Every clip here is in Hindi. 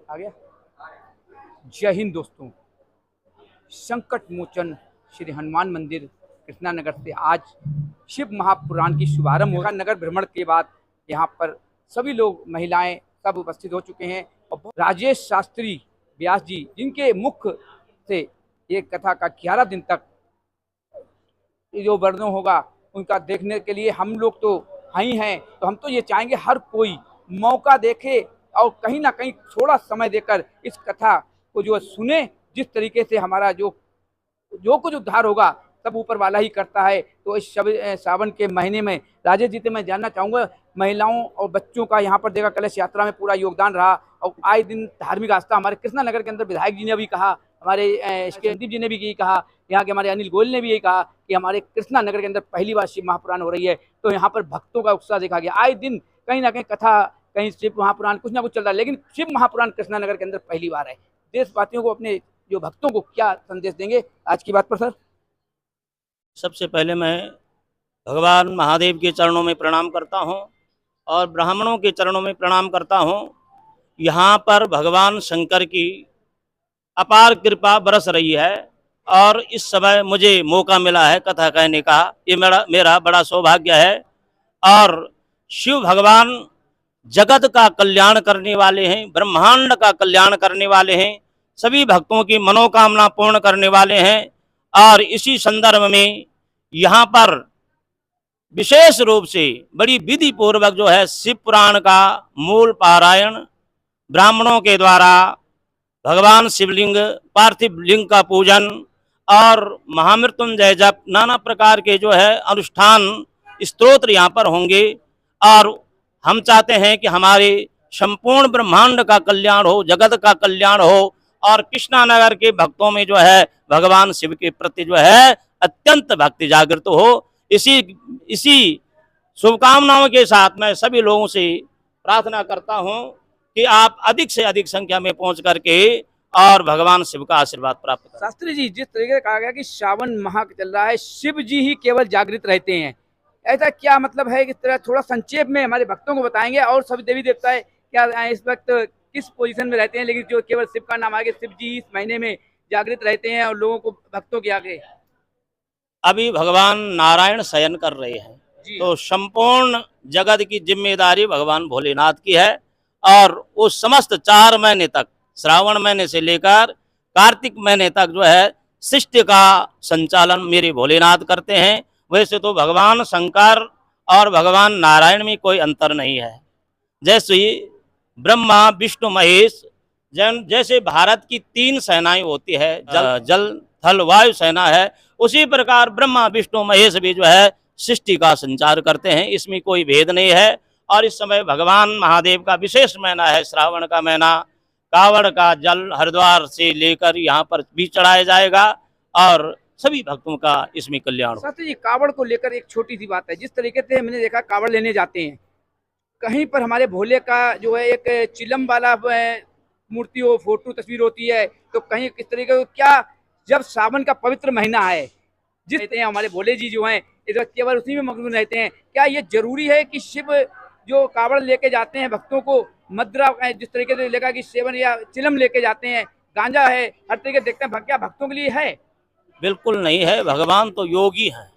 आ गया। जय हिंद दोस्तों। संकट मोचन श्री हनुमान मंदिर कृष्णानगर से आज शिव महापुराण की शुभारंभ होगा। नगर भ्रमण के बाद यहाँ पर सभी लोग, महिलाएं सब उपस्थित हो चुके हैं और राजेश शास्त्री व्यास जी, जिनके मुख से ये कथा का 11 दिन तक जो वर्णन होगा उनका देखने के लिए हम लोग तो ही हैं। तो हम तो ये चाहेंगे हर कोई मौका देखे और कहीं ना कहीं थोड़ा समय देकर इस कथा को जो सुने। जिस तरीके से हमारा जो कुछ उद्धार होगा सब ऊपर वाला ही करता है। तो इस सावन के महीने में राजेश जी से मैं जानना चाहूँगा, महिलाओं और बच्चों का यहाँ पर देखा कलश यात्रा में पूरा योगदान रहा और आए दिन धार्मिक आस्था हमारे कृष्णानगर के अंदर विधायक जी ने भी कहा, हमारे इसके संदीप जी ने भी यही कहा, यहाँ के हमारे अनिल गोयल ने भी यही कहा कि हमारे कृष्णानगर के अंदर पहली बार शिव महापुराण हो रही है। तो यहाँ पर भक्तों का उत्साह देखा गया। आए दिन कहीं ना कहीं कथा, कहीं शिव महापुराण कुछ ना कुछ चल रहा है, लेकिन शिव महापुराण कृष्णानगर के अंदर पहली बार है। देशवासियों को, अपने जो भक्तों को क्या संदेश देंगे आज की बात पर सर? सबसे पहले मैं भगवान महादेव के चरणों में प्रणाम करता हूं और ब्राह्मणों के चरणों में प्रणाम करता हूं। यहाँ पर भगवान शंकर की अपार कृपा बरस रही है और इस समय मुझे मौका मिला है कथा कहने का। ये मेरा बड़ा सौभाग्य है। और शिव भगवान जगत का कल्याण करने वाले हैं, ब्रह्मांड का कल्याण करने वाले हैं, सभी भक्तों की मनोकामना पूर्ण करने वाले हैं। और इसी संदर्भ में यहाँ पर विशेष रूप से बड़ी विधि पूर्वक जो है शिव पुराण का मूल पारायण ब्राह्मणों के द्वारा, भगवान शिवलिंग पार्थिव लिंग का पूजन और महामृत्युंजय जप, नाना प्रकार के जो है अनुष्ठान स्तोत्र यहाँ पर होंगे। और हम चाहते हैं कि हमारे संपूर्ण ब्रह्मांड का कल्याण हो, जगत का कल्याण हो और कृष्णानगर के भक्तों में जो है भगवान शिव के प्रति जो है अत्यंत भक्ति जागृत हो। इसी शुभकामनाओं के साथ मैं सभी लोगों से प्रार्थना करता हूं कि आप अधिक से अधिक संख्या में पहुंच करके और भगवान शिव का आशीर्वाद प्राप्त करें। शास्त्री जी, जिस तरीके से कहा गया कि श्रावण माह चल रहा है, शिव जी ही केवल जागृत रहते हैं, ऐसा क्या मतलब है? किस तरह थोड़ा संक्षेप में हमारे भक्तों को बताएंगे। और सभी देवी देवता है क्या इस वक्त किस पोजीशन में रहते हैं, लेकिन जो केवल शिव का नाम आगे, शिव जी इस महीने में जागृत रहते हैं और लोगों को, भक्तों के आगे? अभी भगवान नारायण शयन कर रहे हैं, तो संपूर्ण जगत की जिम्मेदारी भगवान भोलेनाथ की है। और वो समस्त 4 महीने तक, श्रावण महीने से लेकर कार्तिक महीने तक जो है सृष्टि का संचालन मेरे भोलेनाथ करते हैं। वैसे तो भगवान शंकर और भगवान नारायण में कोई अंतर नहीं है। जैसे ब्रह्मा विष्णु महेश, जैसे भारत की 3 सेनाएं होती है, जल थल वायु सेना है, उसी प्रकार ब्रह्मा विष्णु महेश भी जो है सृष्टि का संचार करते हैं। इसमें कोई भेद नहीं है। और इस समय भगवान महादेव का विशेष महीना है, श्रावण का महीना। कावड़ का जल हरिद्वार से लेकर यहाँ पर भी चढ़ाया जाएगा और सभी भक्तों का इसमें कल्याण हो। शास्त्री जी, कावड़ को लेकर एक छोटी सी बात है। जिस तरीके से हमने देखा कावड़ लेने जाते हैं, कहीं पर हमारे भोले का जो है एक चिलम वाला मूर्ति हो, फोटो तस्वीर होती है, तो कहीं किस तरीके को, क्या जब सावन का पवित्र महीना है, जिस रहते हैं हमारे भोले जी जो हैं इस वक्त केवल उसी में मग्न रहते हैं, क्या ये जरूरी है कि शिव जो कावड़ लेके जाते हैं भक्तों को मद्रा जिस तरीके से लेगा कि सेवन या चिलम लेके जाते हैं, गांजा है, हर तरीके देखते हैं, क्या भक्तों के लिए है? बिल्कुल नहीं है। भगवान तो योगी हैं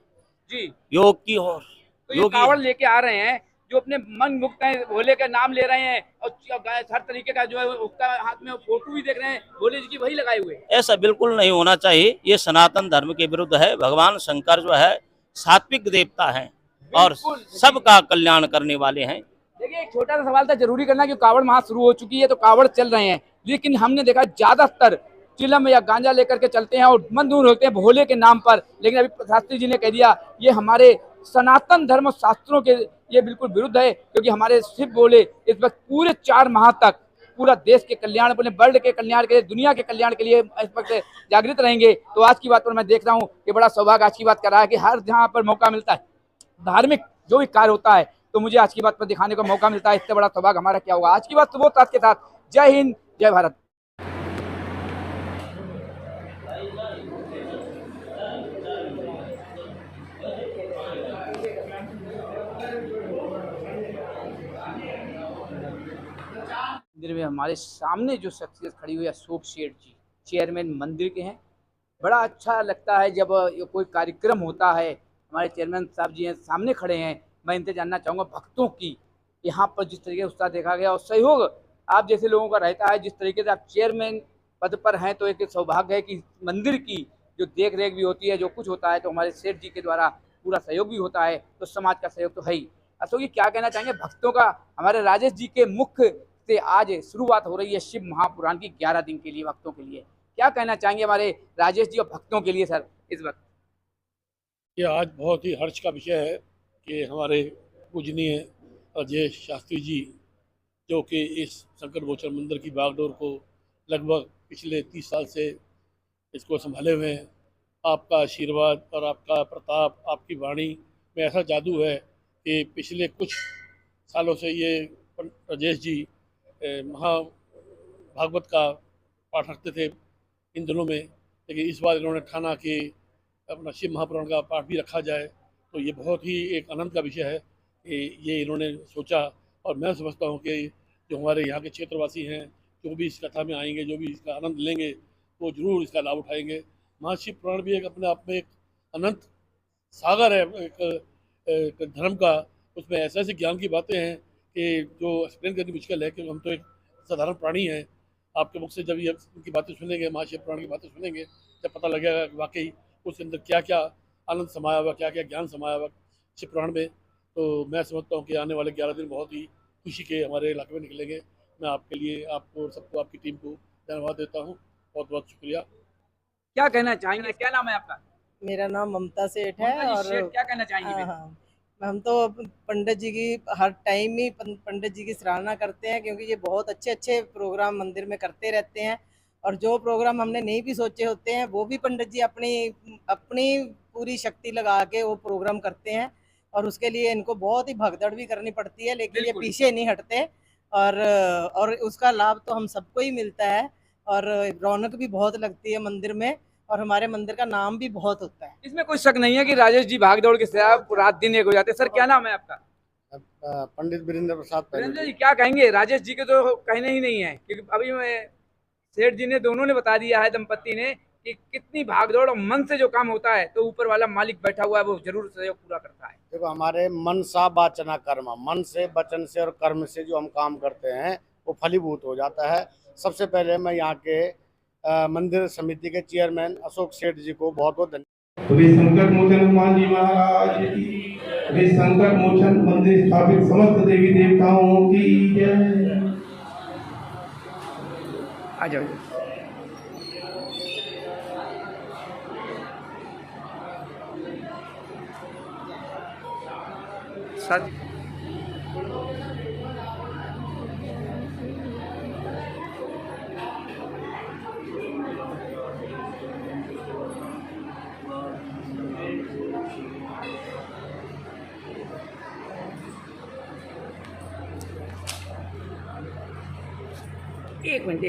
जी, योग की और तो ये कावड़ लेके आ रहे हैं जो अपने मन मुक्त हैं, भोले का नाम ले रहे हैं और हर तरीके का जो है उसका हाथ में फोटो भी देख रहे हैं, भोले जी की वही लगाए हुए। ऐसा बिल्कुल नहीं होना चाहिए। ये सनातन धर्म के विरुद्ध है। भगवान शंकर जो है सात्विक देवता हैं और सबका कल्याण करने वाले हैं। देखिए, एक छोटा सा सवाल था जरूरी करना कि कावड़ माह शुरू हो चुकी है तो कावड़ चल रहे हैं, लेकिन हमने देखा ज्यादातर चिलम या गांजा लेकर के चलते हैं और मन दूर होते हैं भोले के नाम पर। लेकिन अभी शास्त्री जी ने कह दिया ये हमारे सनातन धर्म शास्त्रों के ये बिल्कुल विरुद्ध है, क्योंकि हमारे शिव भोले इस वक्त पूरे 4 माह तक पूरा देश के कल्याण, पूरे वर्ल्ड के कल्याण के लिए, दुनिया के कल्याण के लिए इस वक्त जागृत रहेंगे। तो आज की बात पर मैं देख रहा हूँ कि बड़ा सौभाग्य आज की बात कर रहा है कि हर जहाँ पर मौका मिलता है, धार्मिक जो भी कार्य होता है, तो मुझे आज की बात पर दिखाने का मौका मिलता है। इससे बड़ा सौभाग्य हमारा क्या होगा। आज की बात सुबह साथ के साथ। जय हिंद, जय भारत। मंदिर में हमारे सामने जो शख्सियत खड़ी हुई है अशोक सेठ जी, चेयरमैन मंदिर के हैं। बड़ा अच्छा लगता है जब ये कोई कार्यक्रम होता है, हमारे चेयरमैन साहब जी हैं सामने खड़े हैं। मैं इनसे जानना चाहूँगा भक्तों की यहाँ पर जिस तरीके से उत्साह देखा गया और सहयोग आप जैसे लोगों का रहता है, जिस तरीके से आप चेयरमैन पद पर हैं, तो एक सौभाग्य है कि मंदिर की जो देख रेख भी होती है, जो कुछ होता है तो हमारे सेठ जी के द्वारा पूरा सहयोग भी होता है, तो समाज का सहयोग तो है ही। अशोक जी क्या कहना चाहेंगे भक्तों का, हमारे राजेश जी के मुख से आज शुरुआत हो रही है शिव महापुराण की 11 दिन के लिए भक्तों के लिए, क्या कहना चाहेंगे हमारे राजेश जी और भक्तों के लिए सर इस वक्त? ये आज बहुत ही हर्ष का विषय है कि हमारे पूजनीय अजय शास्त्री जी, जो कि इस संकट मोचन मंदिर की बागडोर को लगभग पिछले 30 साल से इसको संभाले हुए हैं। आपका आशीर्वाद और आपका प्रताप, आपकी वाणी में ऐसा जादू है कि पिछले कुछ सालों से ये राजेश जी महाभागवत का पाठ रखते थे इन दिनों में, लेकिन इस बार इन्होंने ठाना कि अपना शिव महापुराण का पाठ भी रखा जाए। तो ये बहुत ही एक आनंद का विषय है कि ये इन्होंने सोचा, और मैं समझता हूँ कि जो हमारे यहाँ के क्षेत्रवासी हैं, जो भी इस कथा में आएंगे, जो भी इसका आनंद लेंगे, वो जरूर इसका लाभ उठाएंगे। महाशिव पुराण भी एक अपने आप में एक अनंत सागर है, एक धर्म का। उसमें ऐसे ऐसे ज्ञान की बातें हैं कि जो एक्सप्लेन करनी मुश्किल है, क्योंकि हम तो एक साधारण प्राणी हैं। आपके मुख से जब ये उनकी बातें सुनेंगे, महाशिव पुराण की बातें सुनेंगे, जब पता लगेगा कि वाकई उसके अंदर क्या क्या आनंद समाया हुआ, क्या क्या ज्ञान समाया हुआ शिव पुराण में। तो मैं समझता हूँ कि आने वाले 11 दिन बहुत ही खुशी के हमारे इलाके में निकलेंगे। मैं आपके लिए, आपको और सबको, आपकी टीम को धन्यवाद देता हूँ। बहुत बहुत शुक्रिया। क्या कहना चाहेंगे, क्या नाम है आपका? मेरा नाम ममता सेठ है। ममता जी, और सेठ क्या कहना चाहेंगे? हाँ हाँ, हम तो पंडित जी की हर टाइम ही पंडित जी की सराहना करते हैं, क्योंकि ये बहुत अच्छे अच्छे प्रोग्राम मंदिर में करते रहते हैं। और जो प्रोग्राम हमने नहीं भी सोचे होते हैं, वो भी पंडित जी अपनी अपनी पूरी शक्ति लगा के वो प्रोग्राम करते हैं। और उसके लिए इनको बहुत ही भगदड़ भी करनी पड़ती है, लेकिन ये बिल्कुल। पीछे नहीं हटते। और उसका लाभ तो हम सबको ही मिलता है। और रौनक भी बहुत लगती है मंदिर में, और हमारे मंदिर का नाम भी बहुत होता है। इसमें कोई शक नहीं है कि राजेश जी भाग दौड़ के साथ रात दिन एक हो जाते हैं। सर क्या नाम है आपका? पंडित वीरेंद्र प्रसाद वीरेंद्र जी क्या कहेंगे? राजेश जी के तो कहने ही नहीं है, क्योंकि अभी मैं सेठ जी ने, दोनों ने बता दिया है, दंपति ने, कि कितनी भागदौड़ और मन से जो काम होता है तो ऊपर वाला मालिक बैठा हुआ है, वो जरूर सहयोग पूरा करता है। देखो, हमारे मन सा वाचना कर्म, मन से, वचन से और कर्म से जो हम काम करते हैं वो फलीभूत हो जाता है। सबसे पहले मैं यहाँ के मंदिर समिति के चेयरमैन अशोक सेठ जी को बहुत बहुत धन्यवाद। श्री संकट मोचन हनुमान जी महाराज की, श्री संकट मोचन मंदिर स्थापित समस्त देवी देवताओं की जय। आ जाओ। सर एक मिनट